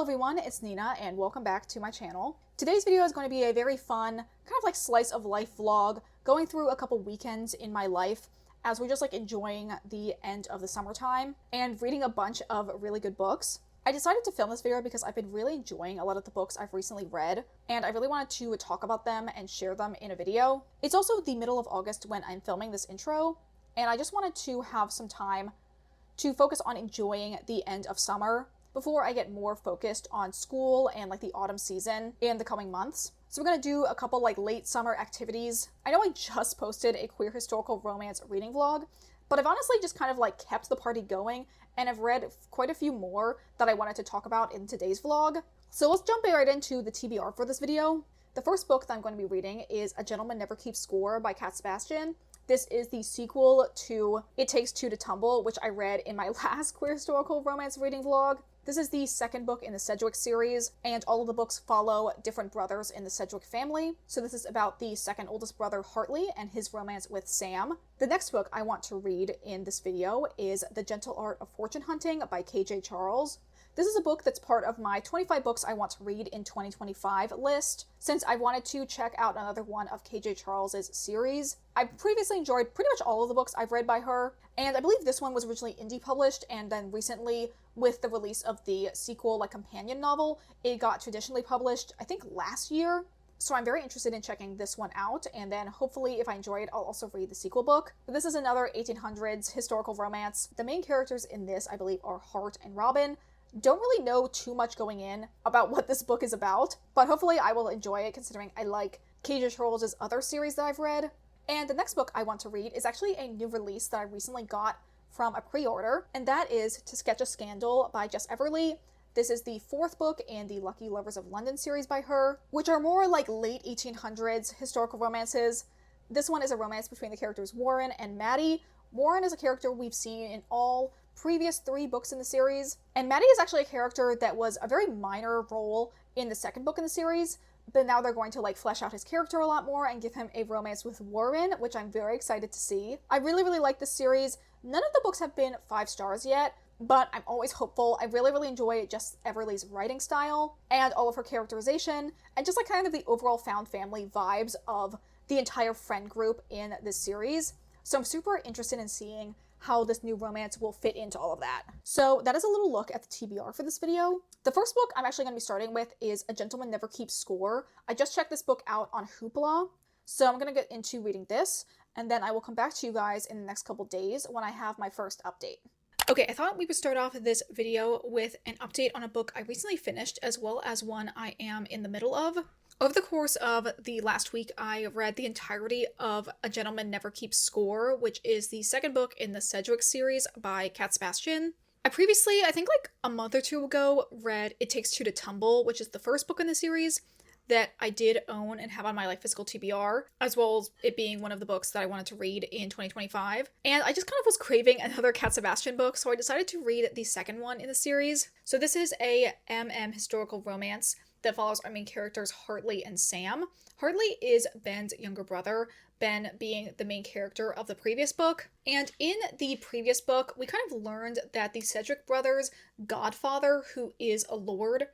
everyone, it's Nina and welcome back to my channel. Today's video is going to be a very fun, kind of like slice of life vlog, going through a couple weekends in my life as we're just like enjoying the end of the summertime and reading a bunch of really good books. I decided to film this video because I've been really enjoying a lot of the books I've recently read, and I really wanted to talk about them and share them in a video. It's also the middle of August when I'm filming this intro, and I just wanted to have some time to focus on enjoying the end of summer before I get more focused on school and like the autumn season in the coming months. So we're gonna do a couple like late summer activities. I know I just posted a queer historical romance reading vlog, but I've honestly just kind of like kept the party going and I've read quite a few more that I wanted to talk about in today's vlog. So let's jump right into the TBR for this video. The first book that I'm going to be reading is A Gentleman Never Keeps Score by Cat Sebastian. This is the sequel to It Takes Two to Tumble, which I read in my last queer historical romance reading vlog. This is the second book in the Sedgwick series, and all of the books follow different brothers in the Sedgwick family. So this is about the second oldest brother, Hartley, and his romance with Sam. The next book I want to read in this video is The Gentle Art of Fortune Hunting by KJ Charles. This is a book that's part of my 25 books I want to read in 2025 list, since I wanted to check out another one of KJ Charles's series. I've previously enjoyed pretty much all of the books I've read by her, and I believe this one was originally indie published, and then recently, with the release of the sequel, like companion novel, it got traditionally published, I think last year. So I'm very interested in checking this one out, and then hopefully if I enjoy it, I'll also read the sequel book. But this is another 1800s historical romance. The main characters in this, I believe, are Hart and Robin. Don't really know too much going in about what this book is about, but hopefully I will enjoy it considering I like KJ Charles' other series that I've read. And the next book I want to read is actually a new release that I recently got from a pre-order, and that is To Sketch a Scandal by Jess Everly. This is the fourth book in the Lucky Lovers of London series by her, which are more like late 1800s historical romances. This one is a romance between the characters Warren and Maddie. Warren is a character we've seen in all previous 3 books in the series, and Maddie is actually a character that was a very minor role in the second book in the series, but now they're going to like flesh out his character a lot more and give him a romance with Warren, which I'm very excited to see. I really like this series. None of the books have been 5 stars yet, but I'm always hopeful. I really enjoy Jess Everly's writing style and all of her characterization and just like kind of the overall found family vibes of the entire friend group in this series. So I'm super interested in seeing how this new romance will fit into all of that. So that is a little look at the TBR for this video. The first book I'm actually going to be starting with is A Gentleman Never Keeps Score. I just checked this book out on Hoopla, so I'm going to get into reading this, and then I will come back to you guys in the next couple days when I have my first update. Okay, I thought we would start off this video with an update on a book I recently finished, as well as one I am in the middle of. Over the course of the last week, I read the entirety of A Gentleman Never Keeps Score, which is the second book in the Sedgwick series by Cat Sebastian. I previously, I think like a month or two ago, read It Takes Two to Tumble, which is the first book in the series that I did own and have on my like physical TBR, as well as it being one of the books that I wanted to read in 2025. And I just kind of was craving another Cat Sebastian book, so I decided to read the second one in the series. So this is a historical romance that follows our main characters Hartley and Sam. Hartley is Ben's younger brother, Ben being the main character of the previous book. And in the previous book, we kind of learned that the Sedgwick brothers' godfather, who is a lord,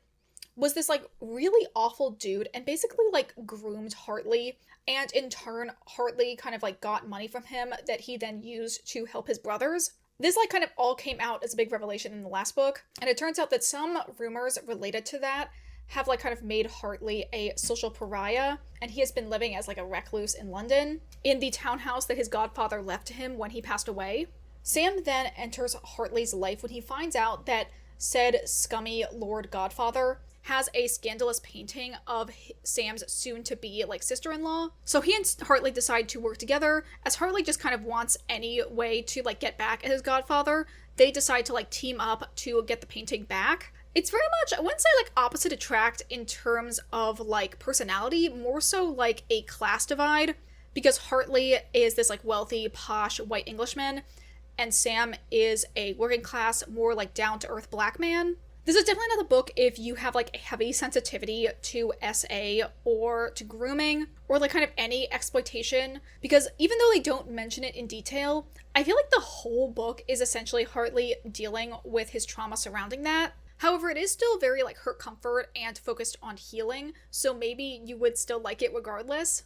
was this like really awful dude and basically like groomed Hartley. And in turn, Hartley kind of like got money from him that he then used to help his brothers. This like kind of all came out as a big revelation in the last book. And it turns out that some rumors related to that have like kind of made Hartley a social pariah, and he has been living as like a recluse in London in the townhouse that his godfather left to him when he passed away. Sam then enters Hartley's life when he finds out that said scummy Lord Godfather has a scandalous painting of Sam's soon-to-be like sister-in-law. So he and Hartley decide to work together. As Hartley just kind of wants any way to like get back at his godfather, they decide to like team up to get the painting back. It's very much, I wouldn't say like opposite attract in terms of like personality, more so like a class divide, because Hartley is this like wealthy, posh white Englishman, and Sam is a working class, more like down-to-earth black man. This is definitely not the book if you have like a heavy sensitivity to SA or to grooming or like kind of any exploitation, because even though they don't mention it in detail, I feel like the whole book is essentially Hartley dealing with his trauma surrounding that. However, it is still very like hurt comfort and focused on healing, so maybe you would still like it regardless.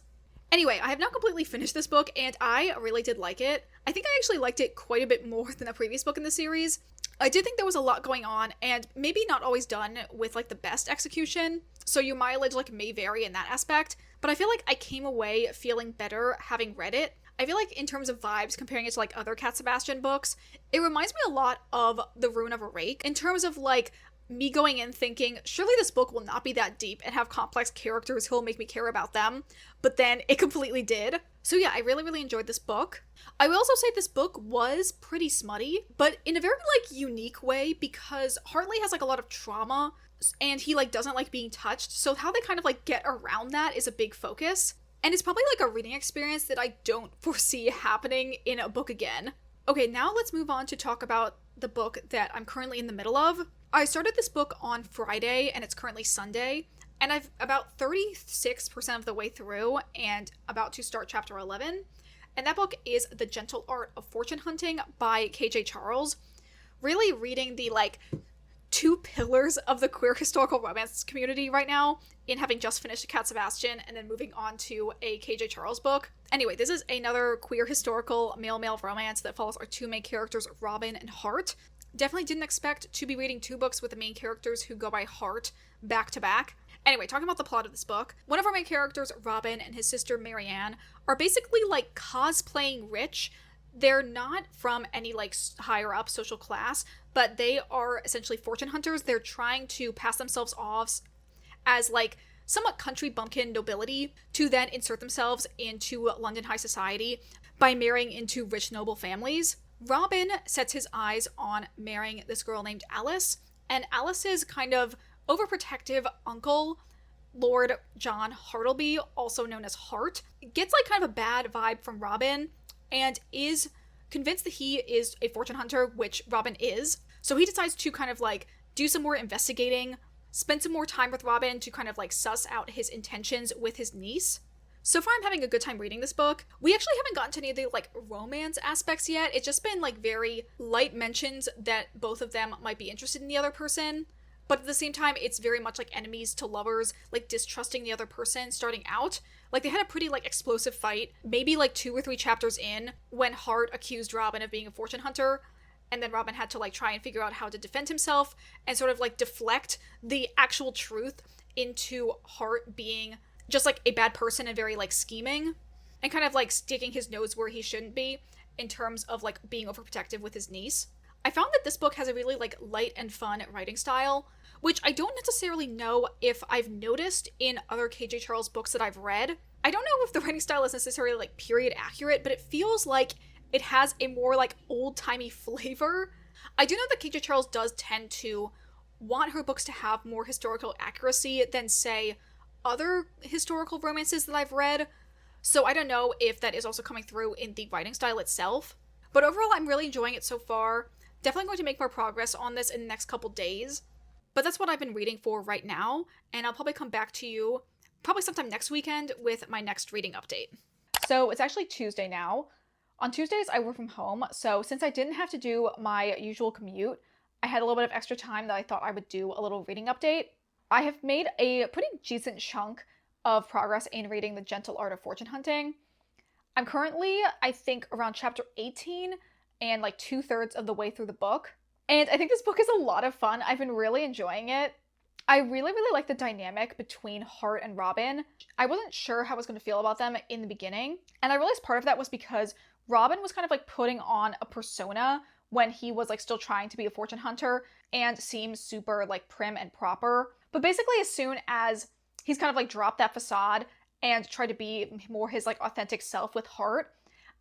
Anyway, I have now completely finished this book, and I really did like it. I think I actually liked it quite a bit more than the previous book in the series. I did think there was a lot going on, and maybe not always done with like the best execution, so your mileage like may vary in that aspect, but I feel like I came away feeling better having read it. I feel like in terms of vibes, comparing it to like other Cat Sebastian books, it reminds me a lot of The Rune of a Rake in terms of like me going in thinking, surely this book will not be that deep and have complex characters who will make me care about them, but then it completely did. So yeah, I really, really enjoyed this book. I will also say this book was pretty smutty, but in a very like unique way, because Hartley has like a lot of trauma and he like doesn't like being touched, so how they kind of like get around that is a big focus. And it's probably like a reading experience that I don't foresee happening in a book again. Okay, now let's move on to talk about the book that I'm currently in the middle of. I started this book on Friday and it's currently Sunday, and I've about 36% of the way through and about to start chapter 11. And that book is The Gentle Art of Fortune Hunting by KJ Charles. Really reading the like two pillars of the queer historical romance community right now, in having just finished a Cat Sebastian and then moving on to a KJ Charles book. Anyway, this is another queer historical male-male romance that follows our two main characters, Robin and Hart. Definitely didn't expect to be reading two books with the main characters who go by Hart back to back. Anyway, talking about the plot of this book, one of our main characters, Robin, and his sister Marianne are basically like cosplaying rich. They're not from any like higher up social class, but they are essentially fortune hunters. They're trying to pass themselves off as like somewhat country bumpkin nobility to then insert themselves into London high society by marrying into rich noble families. Robin sets his eyes on marrying this girl named Alice, and Alice's kind of overprotective uncle, Lord John Hartleby, also known as Hart, gets like kind of a bad vibe from Robin and is convinced that he is a fortune hunter, which Robin is. So he decides to kind of like do some more investigating, spend some more time with Robin to kind of like suss out his intentions with his niece. So far I'm having a good time reading this book. We actually haven't gotten to any of the like romance aspects yet. It's just been like very light mentions that both of them might be interested in the other person. But at the same time, it's very much like enemies to lovers, like distrusting the other person starting out. Like they had a pretty like explosive fight, maybe like 2 or 3 chapters in, when Hart accused Robin of being a fortune hunter. And then Robin had to like try and figure out how to defend himself and sort of like deflect the actual truth into Hart being just like a bad person and very like scheming and kind of like sticking his nose where he shouldn't be in terms of like being overprotective with his niece. I found that this book has a really like light and fun writing style, which I don't necessarily know if I've noticed in other KJ Charles books that I've read. I don't know if the writing style is necessarily like period accurate, but it feels like it has a more like old-timey flavor. I do know that KJ Charles does tend to want her books to have more historical accuracy than, say, other historical romances that I've read. So I don't know if that is also coming through in the writing style itself. But overall, I'm really enjoying it so far. Definitely going to make more progress on this in the next couple days. But that's what I've been reading for right now, and I'll probably come back to you probably sometime next weekend with my next reading update. So it's actually Tuesday now. On Tuesdays, I work from home, so since I didn't have to do my usual commute, I had a little bit of extra time that I thought I would do a little reading update. I have made a pretty decent chunk of progress in reading The Gentle Art of Fortune Hunting. I'm currently, I think, around chapter 18 and like 2/3 of the way through the book. And I think this book is a lot of fun. I've been really enjoying it. I really, really like the dynamic between Hart and Robin. I wasn't sure how I was going to feel about them in the beginning. And I realized part of that was because Robin was kind of like putting on a persona when he was like still trying to be a fortune hunter and seems super like prim and proper. But basically as soon as he's kind of like dropped that facade and tried to be more his like authentic self with Hart,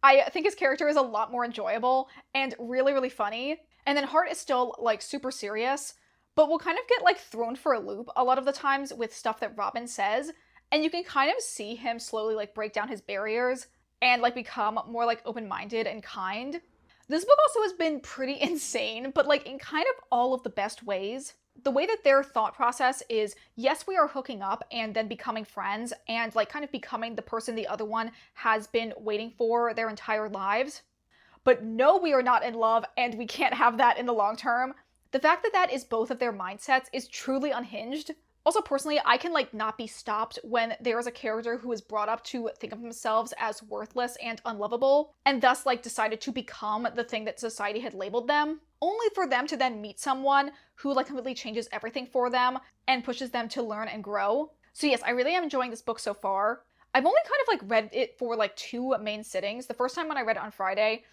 I think his character is a lot more enjoyable and really, really funny. And then Hart is still like super serious, but will kind of get like thrown for a loop a lot of the times with stuff that Robin says. And you can kind of see him slowly like break down his barriers and like become more like open-minded and kind. This book also has been pretty insane, but like in kind of all of the best ways. The way that their thought process is, yes, we are hooking up and then becoming friends and like kind of becoming the person the other one has been waiting for their entire lives. But no, we are not in love and we can't have that in the long term. The fact that that is both of their mindsets is truly unhinged. Also, personally, I can not be stopped when there is a character who is brought up to think of themselves as worthless and unlovable, and thus decided to become the thing that society had labeled them, only for them to then meet someone who completely changes everything for them and pushes them to learn and grow. So yes, I really am enjoying this book so far. I've only kind of read it for 2 main sittings. The first time when I read it on Friday,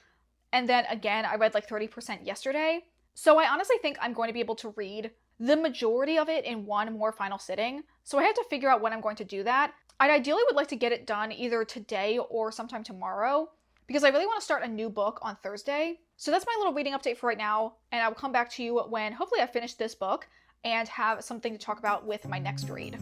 and then again I read 30% yesterday. So I honestly think I'm going to be able to read the majority of it in one more final sitting. So I had to figure out when I'm going to do that. I ideally would like to get it done either today or sometime tomorrow, because I really want to start a new book on Thursday. So that's my little reading update for right now, and I will come back to you when hopefully I finish this book and have something to talk about with my next read.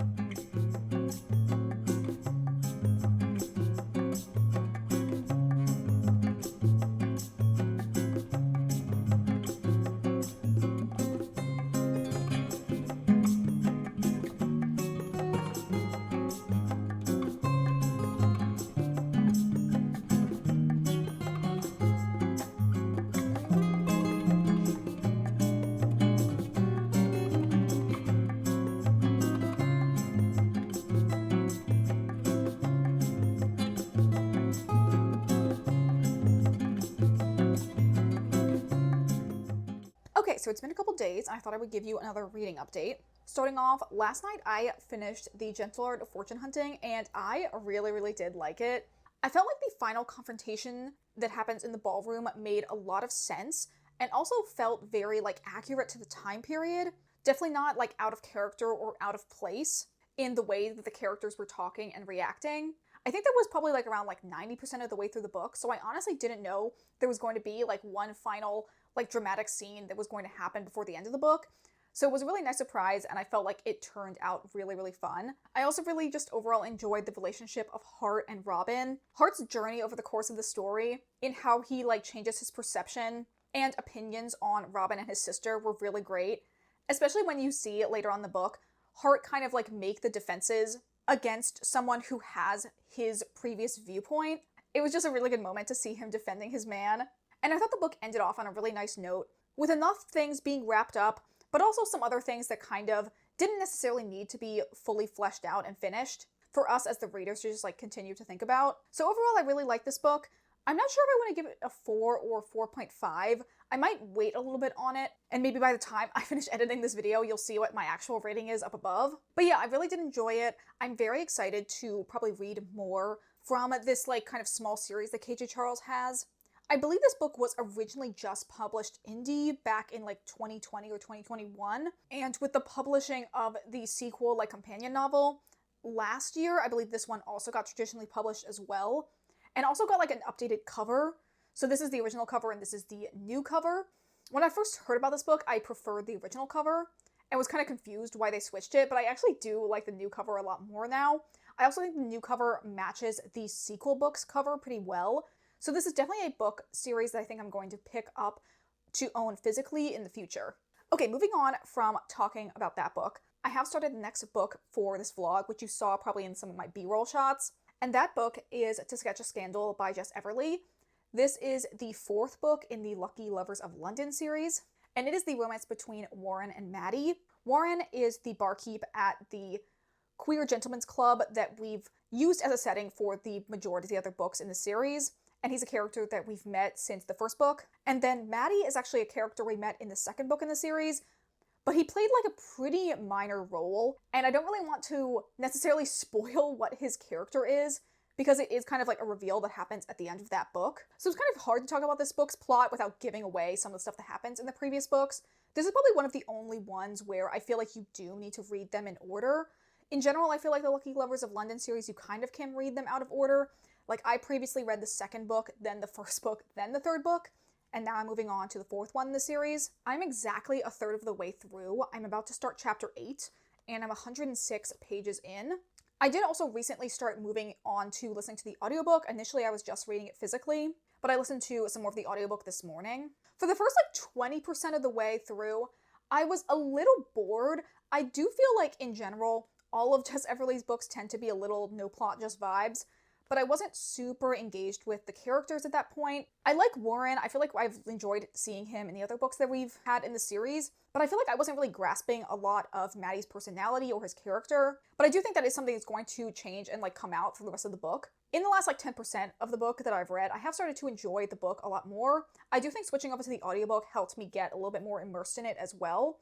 Okay, so it's been a couple days, and I thought I would give you another reading update. Starting off, last night I finished The Gentle Art of Fortune Hunting, and I really did like it. I felt like the final confrontation that happens in the ballroom made a lot of sense, and also felt very accurate to the time period. Definitely not out of character or out of place in the way that the characters were talking and reacting. I think that was probably around 90% of the way through the book, so I honestly didn't know there was going to be one final dramatic scene that was going to happen before the end of the book. So it was a really nice surprise, and I felt like it turned out really fun. I also really just overall enjoyed the relationship of Hart and Robin. Hart's journey over the course of the story, in how he changes his perception and opinions on Robin and his sister, were really great. Especially when you see it later on in the book, Hart kind of make the defenses against someone who has his previous viewpoint. It was just a really good moment to see him defending his man. And I thought the book ended off on a really nice note, with enough things being wrapped up, but also some other things that kind of didn't necessarily need to be fully fleshed out and finished for us as the readers to just continue to think about. So overall, I really like this book. I'm not sure if I want to give it a 4 or 4.5. I might wait a little bit on it, and maybe by the time I finish editing this video, you'll see what my actual rating is up above. But yeah, I really did enjoy it. I'm very excited to probably read more from this kind of small series that KJ Charles has. I believe this book was originally just published indie back in 2020 or 2021, and with the publishing of the sequel companion novel last year, I believe this one also got traditionally published as well, and also got an updated cover. So this is the original cover and this is the new cover. When I first heard about this book, I preferred the original cover and was kind of confused why they switched it, but I actually do like the new cover a lot more now. I also think the new cover matches the sequel book's cover pretty well. So this is definitely a book series that I think I'm going to pick up to own physically in the future. Okay, moving on from talking about that book, I have started the next book for this vlog, which you saw probably in some of my B-roll shots. And that book is To Sketch a Scandal by Jess Everly. This is the 4th book in the Lucky Lovers of London series, and it is the romance between Warren and Maddie. Warren is the barkeep at the queer gentlemen's club that we've used as a setting for the majority of the other books in the series. And he's a character that we've met since the first book. And then Maddie is actually a character we met in the second book in the series, but he played a pretty minor role, and I don't really want to necessarily spoil what his character is, because it is kind of a reveal that happens at the end of that book. So it's kind of hard to talk about this book's plot without giving away some of the stuff that happens in the previous books. This is probably one of the only ones where I feel like you do need to read them in order. In general, I feel like the Lucky Lovers of London series, you kind of can read them out of order. I previously read the second book, then the first book, then the third book, and now I'm moving on to the 4th one in the series. I'm exactly a third of the way through. I'm about to start chapter 8, and I'm 106 pages in. I did also recently start moving on to listening to the audiobook. Initially, I was just reading it physically, but I listened to some more of the audiobook this morning. For the first 20% of the way through, I was a little bored. I do feel in general, all of Jess Everly's books tend to be a little no plot, just vibes. but I wasn't super engaged with the characters at that point. I like Warren. I feel like I've enjoyed seeing him in the other books that we've had in the series, but I feel like I wasn't really grasping a lot of Maddie's personality or his character. But I do think that is something that's going to change and like come out for the rest of the book. In the last like 10% of the book that I've read, I have started to enjoy the book a lot more. I do think switching over to the audiobook helped me get a little bit more immersed in it as well.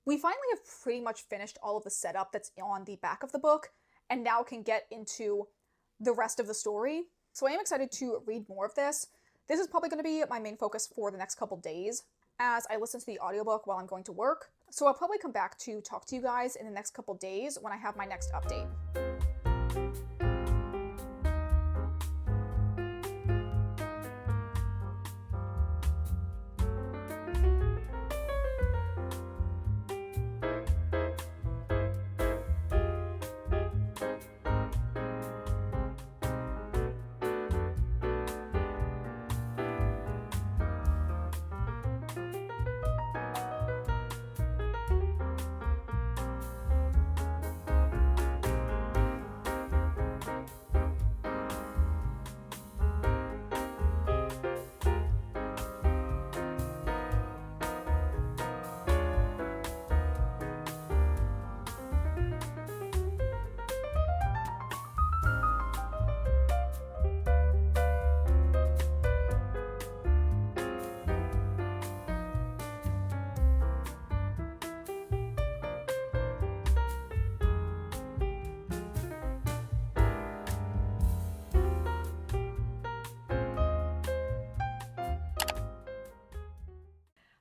We finally have pretty much finished all of the setup that's on the back of the book, and now can get into the rest of the story. So I am excited to read more of this. This is probably going to be my main focus for the next couple days as I listen to the audiobook while I'm going to work. So I'll probably come back to talk to you guys in the next couple days when I have my next update.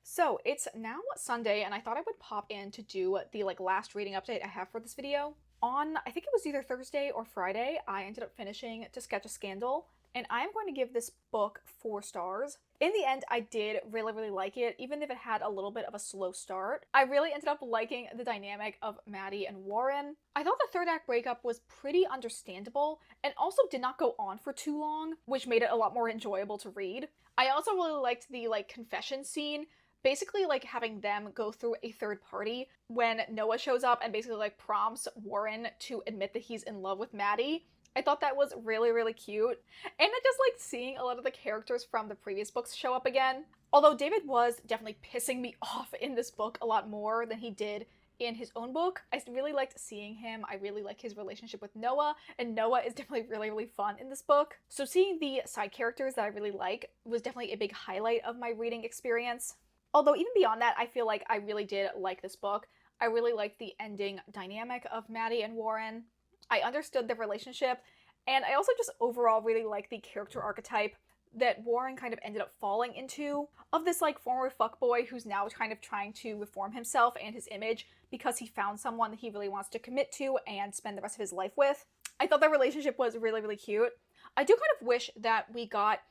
So it's now Sunday, and I thought I would pop in to do the last reading update I have for this video. On, I think it was either Thursday or Friday, I ended up finishing To Sketch a Scandal, and I am going to give this book 4 stars. In the end, I did really like it, even if it had a little bit of a slow start. I really ended up liking the dynamic of Maddie and Warren. I thought the third act breakup was pretty understandable, and also did not go on for too long, which made it a lot more enjoyable to read. I also really liked the confession scene, basically having them go through a third party when Noah shows up and basically prompts Warren to admit that he's in love with Maddie. I thought that was really cute, and I just liked seeing a lot of the characters from the previous books show up again. Although David was definitely pissing me off in this book a lot more than he did in his own book. I really liked seeing him. I really like his relationship with Noah, and Noah is definitely really fun in this book. So seeing the side characters that I really like was definitely a big highlight of my reading experience. Although even beyond that, I feel like I really did like this book. I really liked the ending dynamic of Maddie and Warren. I understood their relationship, and I also just overall really liked the character archetype that Warren kind of ended up falling into, of this former fuckboy who's now kind of trying to reform himself and his image because he found someone that he really wants to commit to and spend the rest of his life with. I thought their relationship was really cute. I do kind of wish that we got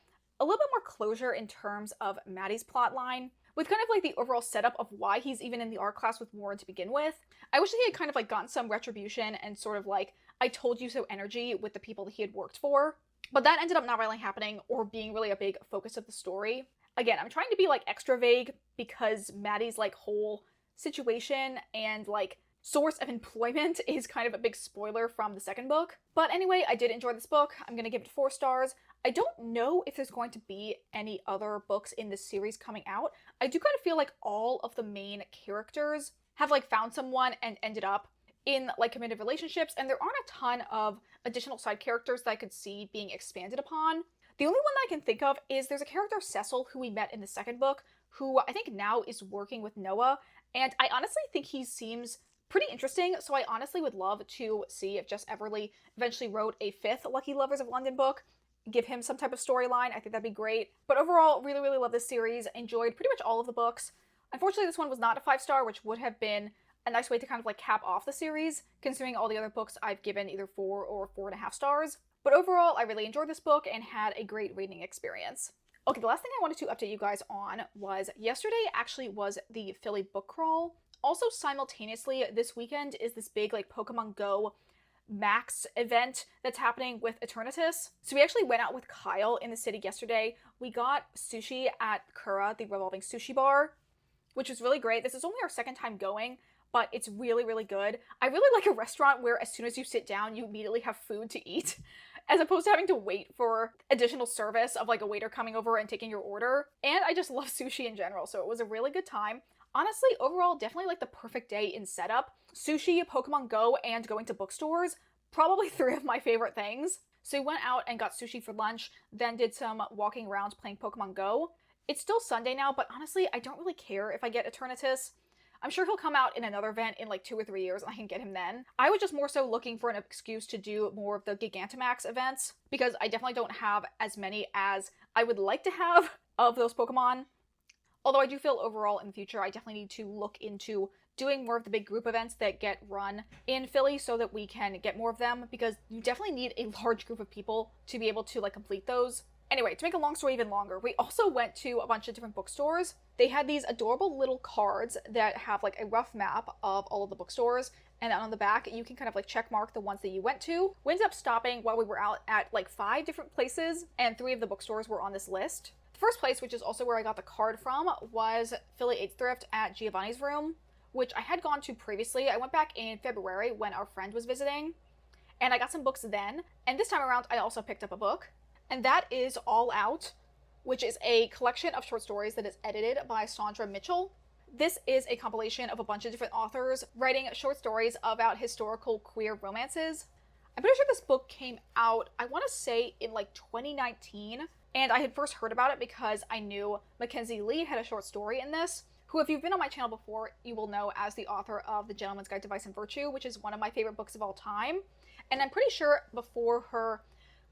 a little bit more closure in terms of Maddie's plotline, with kind of the overall setup of why he's even in the art class with Warren to begin with. I wish that he had kind of gotten some retribution and sort of I told you so energy with the people that he had worked for. But that ended up not really happening or being really a big focus of the story. Again, I'm trying to be extra vague because Maddie's whole situation and source of employment is kind of a big spoiler from the second book. But anyway, I did enjoy this book. I'm gonna give it 4 stars. I don't know if there's going to be any other books in this series coming out. I do kind of feel like all of the main characters have found someone and ended up in committed relationships, and there aren't a ton of additional side characters that I could see being expanded upon. The only one that I can think of is there's a character, Cecil, who we met in the second book, who I think now is working with Noah, and I honestly think he seems pretty interesting, so I honestly would love to see if Jess Everly eventually wrote a 5th Lucky Lovers of London book, give him some type of storyline. I think that'd be great. But overall, really love this series. Enjoyed pretty much all of the books. Unfortunately, this one was not a 5-star, which would have been a nice way to kind of cap off the series, considering all the other books I've given either 4 or 4.5 stars. But overall, I really enjoyed this book and had a great reading experience. Okay, the last thing I wanted to update you guys on was yesterday actually was the Philly book crawl. Also simultaneously, this weekend is this big Pokemon Go Max event that's happening with Eternatus. So we actually went out with Kyle in the city yesterday. We got sushi at Kura, the revolving sushi bar, which was really great. This is only our second time going, but it's really good. I really like a restaurant where as soon as you sit down, you immediately have food to eat. as opposed to having to wait for additional service of like a waiter coming over and taking your order. And I just love sushi in general, so it was a really good time. Honestly, overall, definitely like the perfect day in setup. Sushi, Pokemon Go, and going to bookstores, probably 3 of my favorite things. So we went out and got sushi for lunch, then did some walking around playing Pokemon Go. It's still Sunday now, but honestly, I don't really care if I get Eternatus. I'm sure he'll come out in another event in like 2 or 3 years and I can get him then. I was just more so looking for an excuse to do more of the Gigantamax events because I definitely don't have as many as I would like to have of those Pokemon. Although I do feel overall in the future I definitely need to look into doing more of the big group events that get run in Philly so that we can get more of them because you definitely need a large group of people to be able to like complete those. Anyway, to make a long story even longer, we also went to a bunch of different bookstores. They had these adorable little cards that have like a rough map of all of the bookstores, and on the back you can kind of like check mark the ones that you went to. We ended up stopping while we were out at like 5 different places, and 3 of the bookstores were on this list. The first place, which is also where I got the card from, was Philly 8th Thrift at Giovanni's room, which I had gone to previously. I went back in February when our friend was visiting, and I got some books then, and this time around I also picked up a book. And that is All Out, which is a collection of short stories that is edited by Sandra Mitchell. This is a compilation of a bunch of different authors writing short stories about historical queer romances. I'm pretty sure this book came out, I want to say, in like 2019, and I had first heard about it because I knew Mackenzie Lee had a short story in this, who, if you've been on my channel before, you will know as the author of The Gentleman's Guide to Vice and Virtue, which is one of my favorite books of all time. And I'm pretty sure before her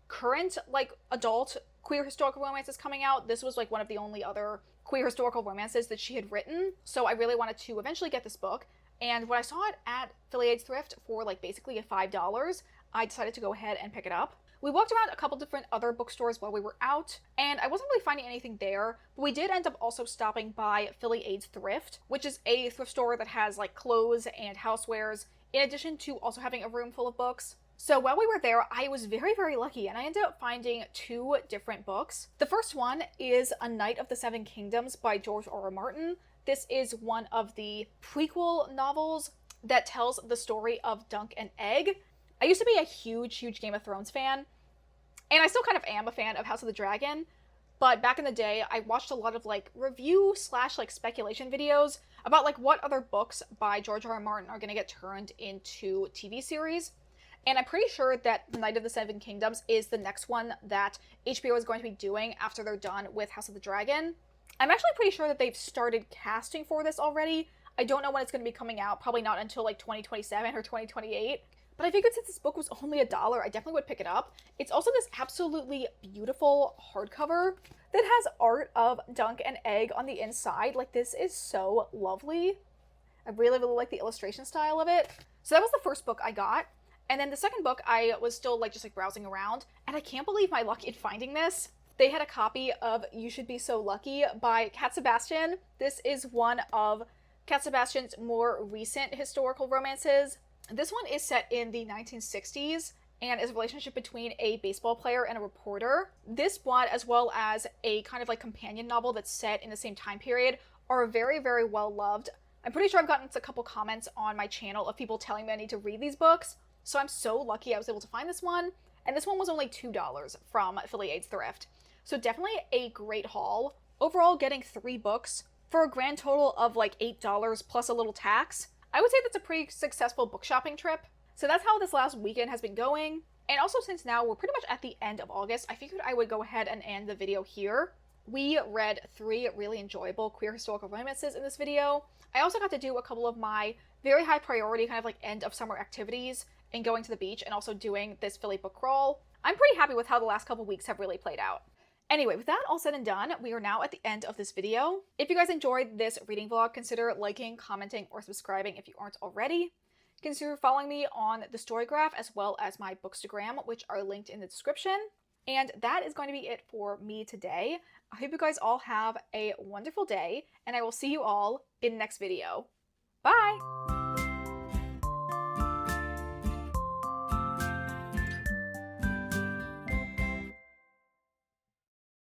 current like adult queer historical romances coming out, this was like one of the only other queer historical romances that she had written. So I really wanted to eventually get this book, and when I saw it at Philly 8th Thrift for like basically $5, I decided to go ahead and pick it up. We walked around a couple different other bookstores while we were out, and I wasn't really finding anything there, but we did end up also stopping by Philly 8th Thrift, which is a thrift store that has like clothes and housewares, in addition to also having a room full of books. So while we were there, I was very, very lucky, and I ended up finding 2 different books. The first one is A Knight of the Seven Kingdoms by George R.R. Martin. This is one of the prequel novels that tells the story of Dunk and Egg. I used to be a huge Game of Thrones fan, and I still kind of am a fan of House of the Dragon, but back in the day, I watched a lot of like review / like speculation videos about like what other books by George R.R. Martin are going to get turned into TV series. And I'm pretty sure that The Knight of the Seven Kingdoms is the next one that HBO is going to be doing after they're done with House of the Dragon. I'm actually pretty sure that they've started casting for this already. I don't know when it's going to be coming out, probably not until like 2027 or 2028. But I figured since this book was only $1, I definitely would pick it up. It's also this absolutely beautiful hardcover that has art of Dunk and Egg on the inside. Like, this is so lovely. I really, really like the illustration style of it. So that was the first book I got. And then the second book, I was still like just like browsing around, and I can't believe my luck in finding this. They had a copy of You Should Be So Lucky by Cat Sebastian. This is one of Cat Sebastian's more recent historical romances. This one is set in the 1960s and is a relationship between a baseball player and a reporter. This one, as well as a kind of like companion novel that's set in the same time period, are very, very well loved. I'm pretty sure I've gotten a couple comments on my channel of people telling me I need to read these books. So I'm so lucky I was able to find this one. And this one was only $2 from Philly 8th Thrift. So definitely a great haul. Overall, getting 3 books for a grand total of like $8 plus a little tax. I would say that's a pretty successful book shopping trip. So that's how this last weekend has been going. And also, since now we're pretty much at the end of August, I figured I would go ahead and end the video here. We read 3 really enjoyable queer historical romances in this video. I also got to do a couple of my very high priority kind of like end of summer activities and going to the beach and also doing this Philly book crawl. I'm pretty happy with how the last couple weeks have really played out. Anyway, with that all said and done, we are now at the end of this video. If you guys enjoyed this reading vlog, consider liking, commenting, or subscribing if you aren't already. Consider following me on the Storygraph as well as my Bookstagram, which are linked in the description. And that is going to be it for me today. I hope you guys all have a wonderful day, and I will see you all in the next video. Bye!